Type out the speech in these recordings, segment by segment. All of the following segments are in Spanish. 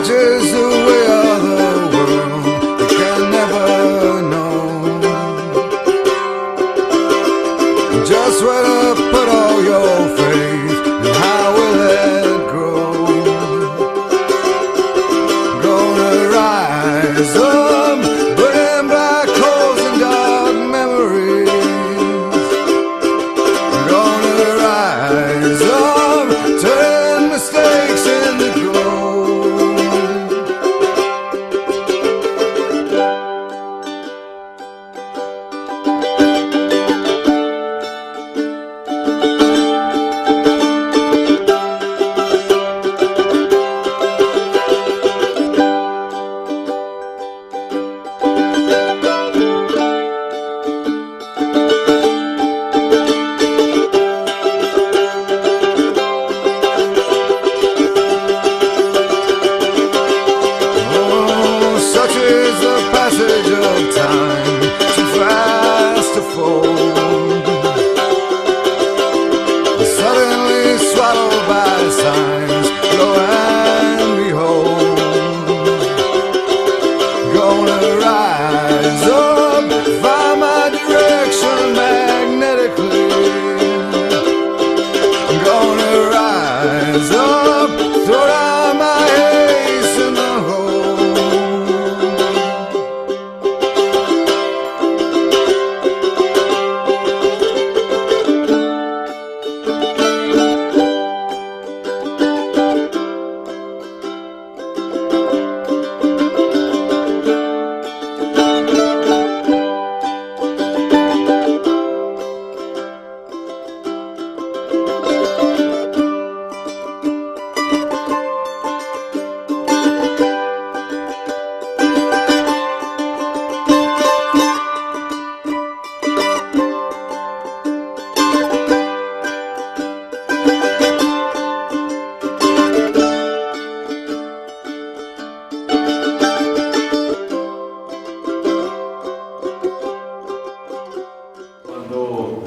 Such is the way of the world, you can never know just where to put all your faith and how will it grow. Gonna rise up, burning black holes and dark memories. Gonna rise up, turn mistakes into gold.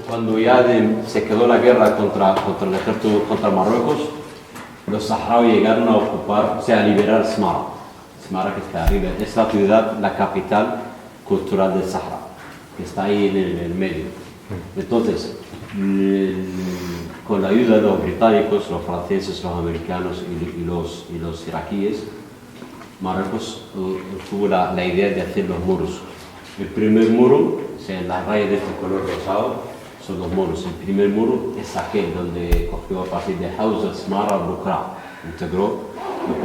Cuando ya se quedó la guerra contra el ejército, contra Marruecos, los saharauis llegaron a ocupar, o sea, a liberar Smara. Smara, que está arriba, es la ciudad, la capital cultural del Sahara, que está ahí en el medio. Entonces, con la ayuda de los británicos, los franceses, los americanos y los iraquíes, Marruecos tuvo la idea de hacer los muros. El primer muro, o sea, en las rayas de este color rosado, son los muros. El primer muro es aquel donde cogió a partir de Hausa, Smara, Bukra, integró lo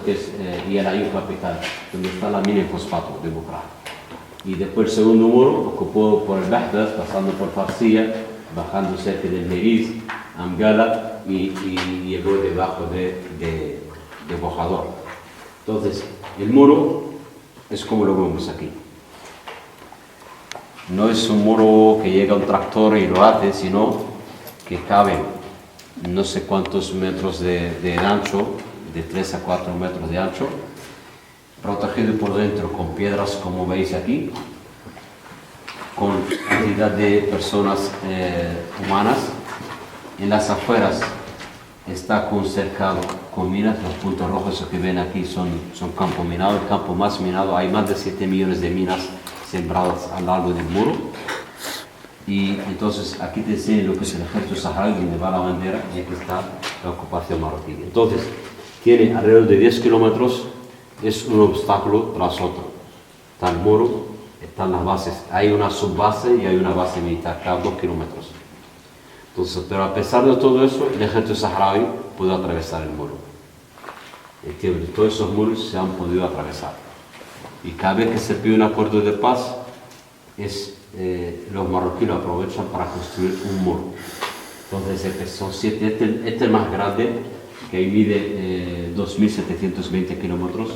que es y el Ayub capital, donde está la mina de fosfato de Bukra. Y después el segundo muro ocupó por el Bahdas, pasando por Farsilla, bajando cerca del Meriz, Amgala y llegó debajo de Bojador. Entonces, el muro es como lo vemos aquí. No es un muro que llega un tractor y lo hace, sino que cabe no sé cuántos metros de ancho, de 3 a 4 metros de ancho, protegido por dentro con piedras como veis aquí, con cantidad de personas humanas. En las afueras está cercado con minas. Los puntos rojos que ven aquí son campo minado, el campo más minado. Hay más de 7 millones de minas sembradas a lo largo del muro. Y entonces aquí te enseño lo que es el ejército saharaui, donde va la bandera, y aquí está la ocupación marroquí. Entonces tiene alrededor de 10 kilómetros, es un obstáculo tras otro. Está el muro, están las bases, hay una subbase y hay una base militar cada 2 kilómetros. Entonces, pero a pesar de todo eso, el ejército saharaui pudo atravesar el muro. Entiendo, todos esos muros se han podido atravesar. Y cada vez que se pide un acuerdo de paz, los marroquíes lo aprovechan para construir un muro. Entonces, son 7, este es el más grande, que mide 2.720 kilómetros,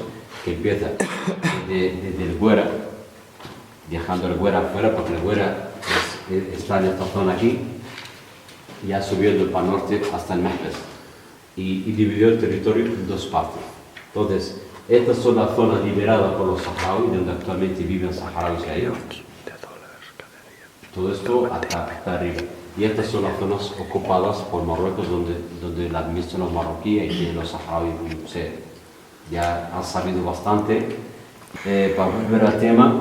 que empieza desde el Guera, viajando el Guera afuera, porque el Guera está en esta zona aquí, ya subiendo para el norte hasta el Mehbes, y dividió el territorio en 2 partes. Entonces, estas son las zonas liberadas por los saharauis, donde actualmente viven saharauis ahí. Todo esto hasta arriba. Y estas son las zonas ocupadas por Marruecos, donde la administran los marroquíes y que los saharauis ya han sabido bastante. Para volver al tema,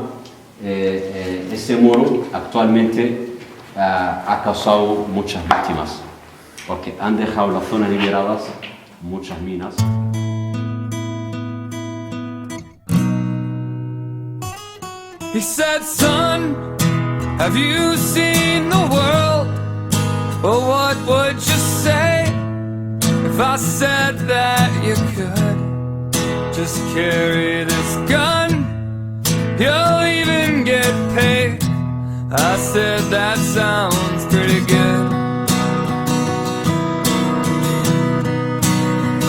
este muro actualmente ha causado muchas víctimas, porque han dejado la zona liberadas muchas minas. He said, son, have you seen the world? Well, what would you say if I said that you could just carry this gun? You'll even get paid. I said, that sounds pretty good.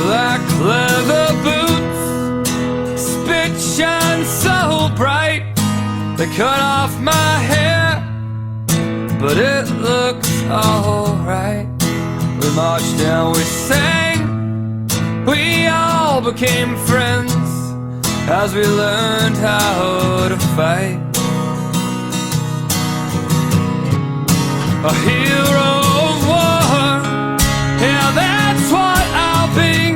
Black leather boots, spit shine so bright. They cut off my hair, but it looks alright. We marched down, we sang, we all became friends as we learned how to fight. A hero of war, yeah, that's what I'll be.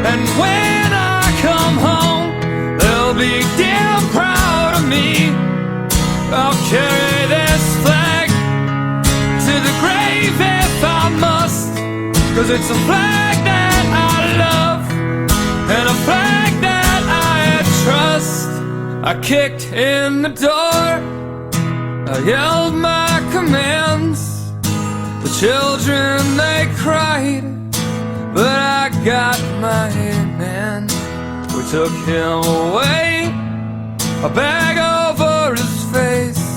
And when I come home, they'll be damn proud of me. I'll carry this flag to the grave if I must, 'cause it's a flag that I love and a flag that I trust. I kicked in the door, I yelled my commands. The children, they cried, but I got my man. We took him away, a bag over his face,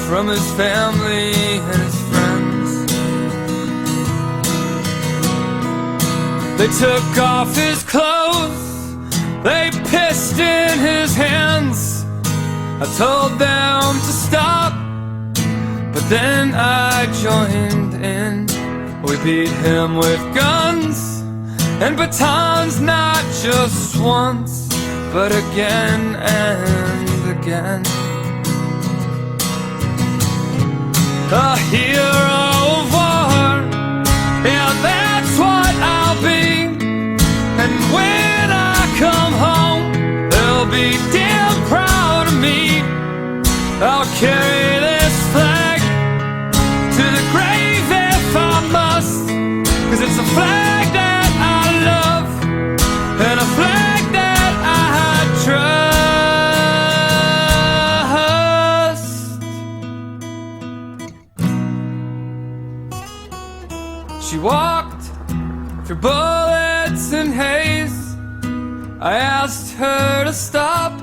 from his family and his friends. They took off his clothes, they pissed in his hands. I told them to stop, but then I joined in. We beat him with guns and batons, not just once, but again and again. A hero of war, yeah, that's what I'll be. And when I come home, they'll be damn proud of me. I'll carry this flag to the grave if I must, 'cause it's a flag that I love and a flag that I trust. She walked through bullets and haze. I asked her to stop,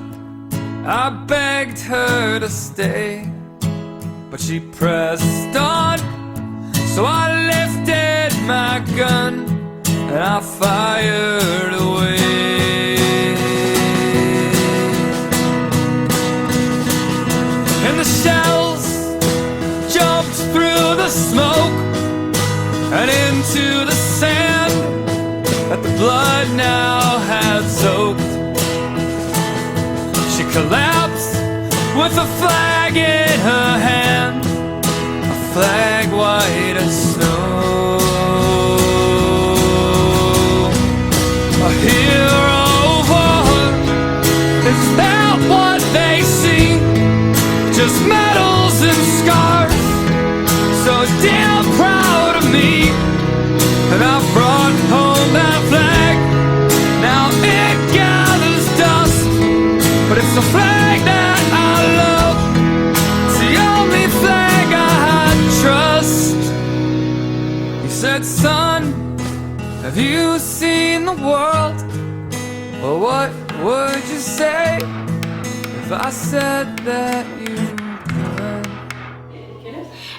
I begged her to stay, but she pressed on. So I lifted my gun and I fired away. And the shells jumped through the smoke and into the sand that the blood now had soaked. She collapsed with a flag in her hand, a flag white as snow. A hero of war, is that what they see? Just medals and scars, so damn proud of me. And I brought home that flag, now it gathers dust, but it's the flag that I love, it's the only flag I trust. He said, son, have you seen the world? Well, what would you say if I said that you could?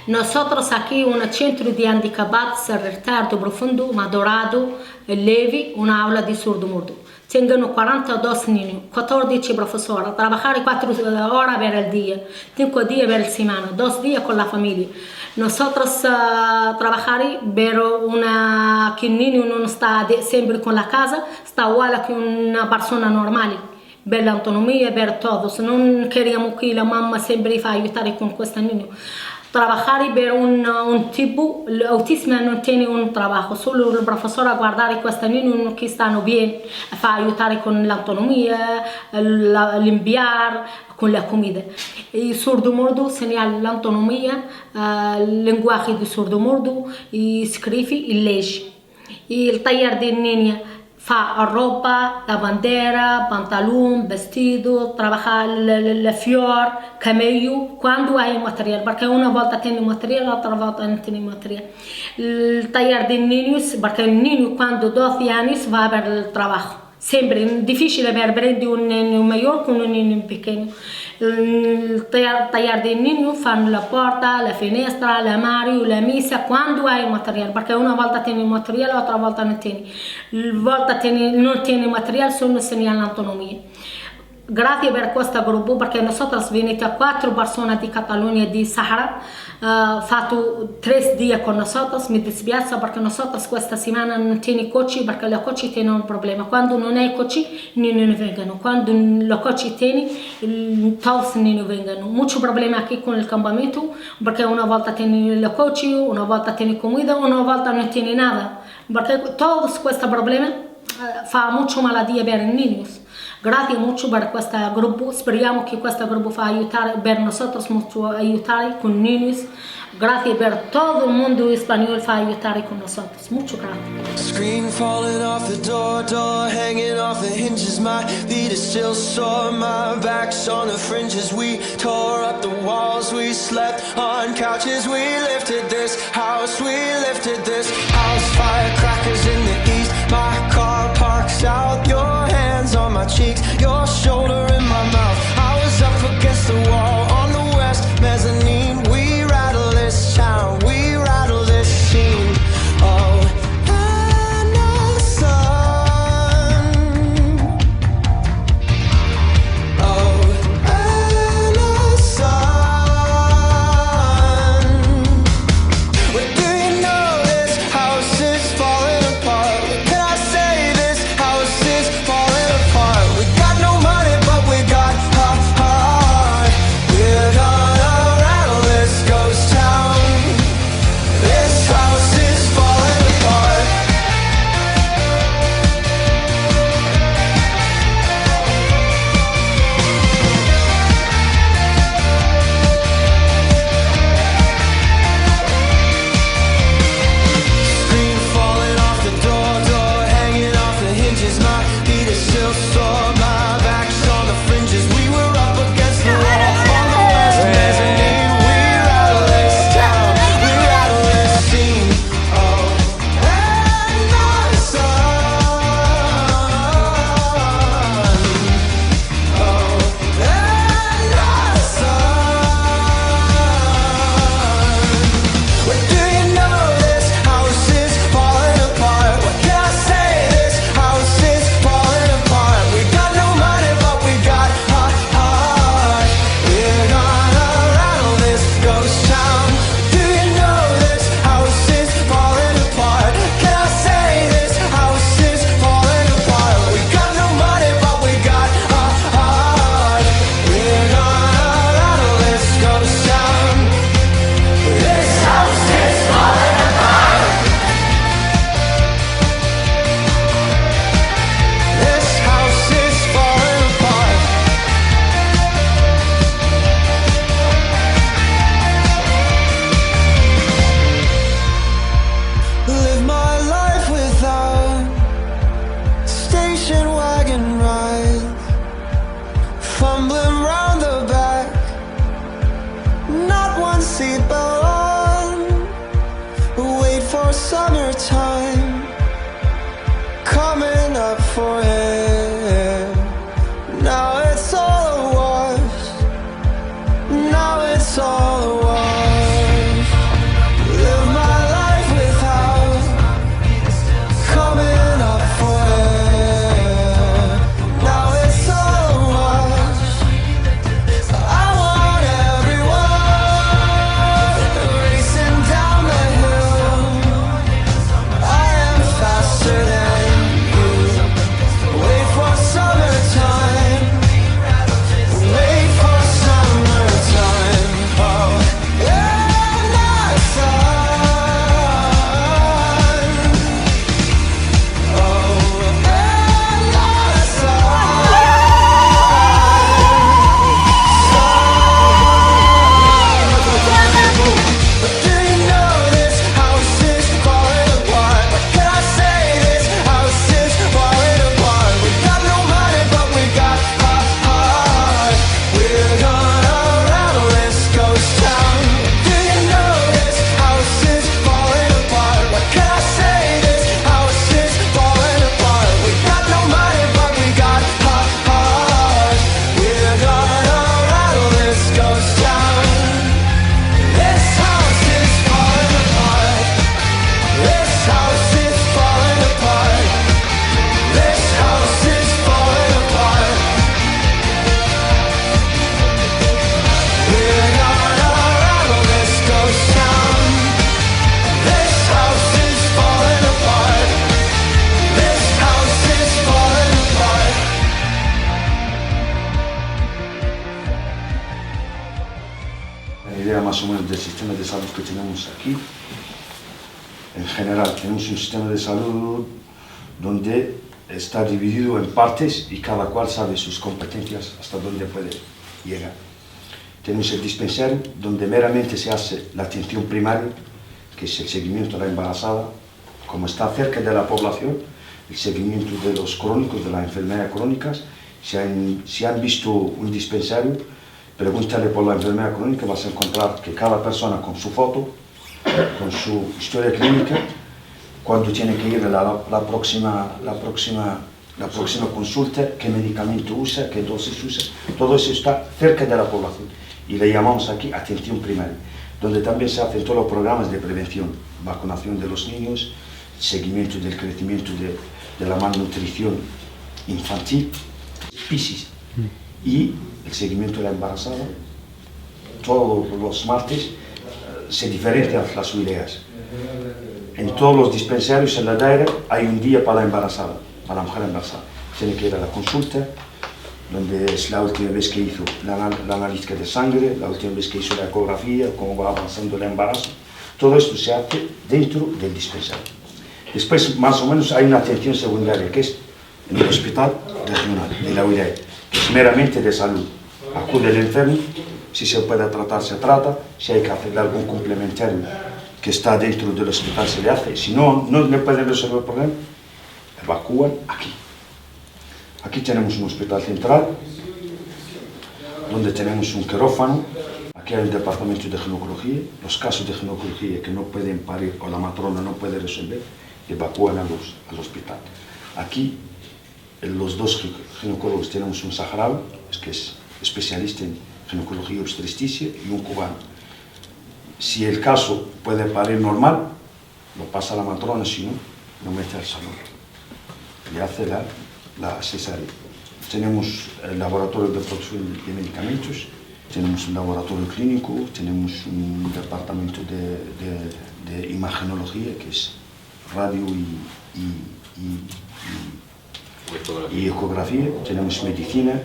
Nosotros aquí un centro di handicapados, retardo profundo, madurado, levi, una aula di surdo-mudo. Tengono 42 niños, 14 profesores, trabajar 4 horas per el día, 5 días per semana, 2 días con la familia. Nosotros trabajamos, pero que un niño non sta sempre con la casa, sta uguale che una persona normale. Per l'autonomia, per tutto. Non queriamo che la mamma sempre fa aiutare con questo niño. trabajar y ver un tipo, l'autismo non tiene un trabajo, solo il professore a guardare questi bambini che stanno bene, fa aiutare con l'autonomia, l'inviare, con la comida. Il sordomudo segnala l'autonomia, il linguaggio di sordomudo, scrive e legge. Il taller di Nina fa roba, la bandera, pantalón, vestido, trabaja il fior, camello, quando hai materiale, perché una volta tieni materiale, l'altra volta non tieni materiale. Il taller di niños, perché il niño quando 12 anni va a ver il lavoro. Sempre è difficile prendere un niño maggiore con un niño piccolo. Il taller dei niños fanno la porta, la finestra, l'armadio, la messa, quando hai materiale, perché una volta tieni materiale, l'altra volta non tieni. Volta non tieni materiale, solo segnala l'autonomia. Grazie per questo gruppo, perché nosotros venite 4 persone di Catalunya e di Sahara, fatto 3 giorni con nosotros, mi dispiace perché nosotros questa settimana non tieni coach, perché le coach tiene un problema, quando non hai coach non vengono, quando le coach tieni, todos non vengono, molto problema qui con il campamento, perché una volta tieni le coach, una volta tieni comida, una volta non tieni nada, perché todos questi problemi fa molto malattia per i niños. Grazie molto per questo gruppo, speriamo che questo gruppo fa aiutare per nosotros molto aiutare con niños. Grazie per tutto il mondo spagnolo fa aiutare con nosotros. Mucho grazie. Screen falling off the door hanging off the hinges. My feet are still sore, my back's on the fringes. We tore up the walls, we slept on couches. We lifted this house, firecrackers in the east. My car parks out, your hands on my cheeks, your shoulder in my mouth. I was up against the wall on the west mezzanine. We rattle this town, we rattle this scene. Oh, Anna sun. Oh, Anna sun. Well, do you know this house is falling apart? Can I say this house is falling apart? We got no money, but idea más o menos del sistema de salud que tenemos aquí. En general, tenemos un sistema de salud donde está dividido en partes y cada cual sabe sus competencias hasta dónde puede llegar. Tenemos el dispensario, donde meramente se hace la atención primaria, que es el seguimiento de la embarazada, como está cerca de la población, el seguimiento de los crónicos, de las enfermedades crónicas. Si han visto un dispensario, pregúntale por la enfermedad crónica, vas a encontrar que cada persona con su foto, con su historia clínica, cuando tiene que ir a la próxima consulta, qué medicamento usa, qué dosis usa, todo eso está cerca de la población. Y le llamamos aquí atención primaria, donde también se hacen todos los programas de prevención, vacunación de los niños, seguimiento del crecimiento de la malnutrición infantil, PISIS, y el seguimiento de la embarazada. Todos los martes se diferencian las ideas. En todos los dispensarios en la daira hay un día para la embarazada, para la mujer embarazada. Tiene que ir a la consulta, donde es la última vez que hizo la analítica de sangre, la última vez que hizo la ecografía, cómo va avanzando el embarazo. Todo esto se hace dentro del dispensario. Después, más o menos, hay una atención secundaria, que es en el hospital regional de la UIDAE, que es meramente de salud. Acude el enfermo, si se puede tratar, se trata, si hay que hacer algún complementario que está dentro del hospital, se le hace. Si no le pueden resolver el problema, evacúan aquí. Aquí tenemos un hospital central, donde tenemos un quirófano. Aquí hay el departamento de ginecología. Los casos de ginecología que no pueden parir o la matrona no puede resolver, evacúan al hospital. Aquí, los dos ginecólogos, tenemos un saharaui, que es especialista en ginecología obstetricia, y un cubano. Si el caso puede parir normal, lo pasa a la matrona, si no, lo mete al salón y hace la cesárea. Tenemos el laboratorio de producción de medicamentos, tenemos un laboratorio clínico, tenemos un departamento de imagenología, que es radio y ecografía, tenemos medicina.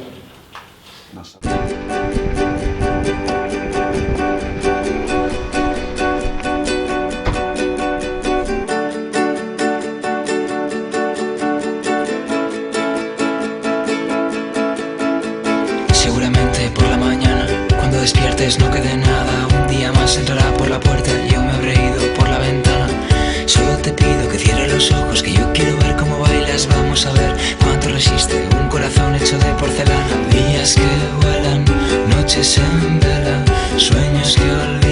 Seguramente por la mañana, cuando despiertes no quede nada. Un día más entrará por la puerta, yo me habré ido por la ventana. Solo te pido que cierres los ojos, que yo quiero ver cómo bailas. Vamos a ver cuánto resiste un corazón hecho de porcelana. Días que vuelan, noches en vela, sueños que olvidan.